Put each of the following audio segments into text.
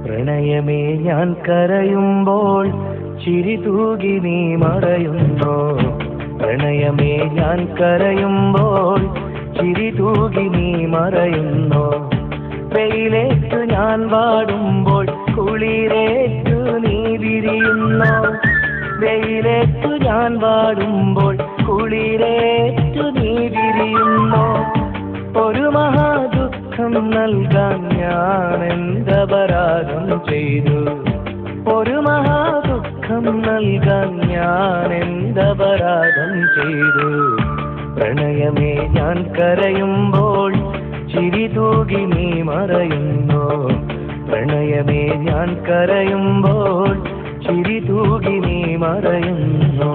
പ്രണയമേ ഞാൻ കരയുമ്പോൾ ചിരി തൂകി നീ മറയുന്നോ? പ്രണയമേ ഞാൻ കരയുമ്പോൾ ചിരി തൂകി നീ മറയുന്നോ? വെയിലേറ്റു ഞാൻ വാടുമ്പോൾ കുളിരേറ്റു നീ വിരിയുന്നോ? വെയിലേറ്റു ഞാൻ വാടുമ്പോൾ കുളിരേറ്റു നീ വിരിയുന്നോ? ഒരു മഹാദുഃഖം നൽകാൻ ഞാൻ എന്തപരാധം ചെയ്തു? ഒരു മഹാദുഃഖം നൽകാൻ ഞാൻ എന്തപരാധം ചെയ്തു? പ്രണയമേ ഞാൻ കരയുമ്പോൾ ചിരി തൂകി നീ മറയുന്നോ? പ്രണയമേ ഞാൻ കരയുമ്പോൾ ചിരി തൂകി നീ മറയുന്നോ?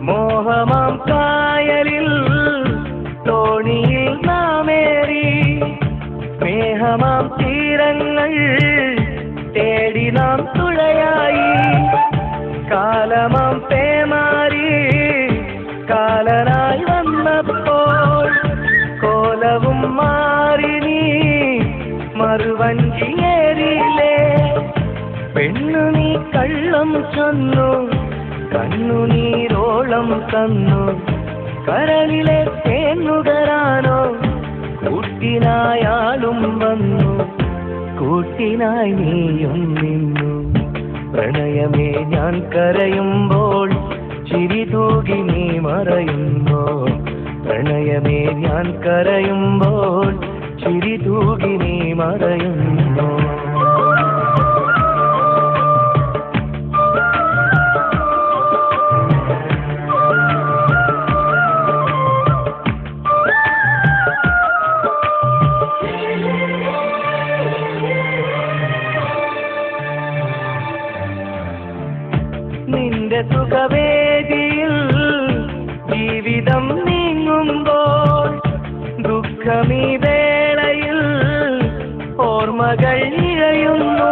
മോഹമാം കായലിൽ തോണിയിൽ നാമേറി സ്നേഹമാം തീരങ്ങൾ തേടി നാം തുഴയായി. കാലമാം പേമാരി കാലനായി വന്നപ്പോൾ കോലവും മാറി നീ മറുവഞ്ചിയേറിയില്ലേ? പെണ്ണു നീ കള്ളം ചൊന്നു കണ്ണുനീരോളം തന്നു. കരളിലെ തേന്നുകരാനോ കൂട്ടിനായാളും വന്നു, കൂട്ടിനായി നീയും നിന്നു. പ്രണയമേ ഞാൻ കരയുമ്പോൾ ചിരി തൂകി നീ മറയുന്നോ? പ്രണയമേ ഞാൻ കരയുമ്പോൾ ചിരി തൂകി നീ മറയുന്നോ? നിന്റെ സുഖവേദിയിൽ ജീവിതം നീങ്ങുമ്പോൾ ദുഃഖമീ വേളയിൽ ഓർമ്മകൾ ഇഴയുന്നു.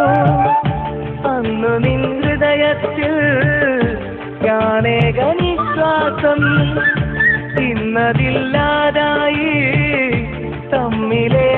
അന്നു നിൻ ഹൃദയത്തിൽ ഞാനേക നിശ്വാസം ഇന്നതില്ലാതായി തമ്മിലെ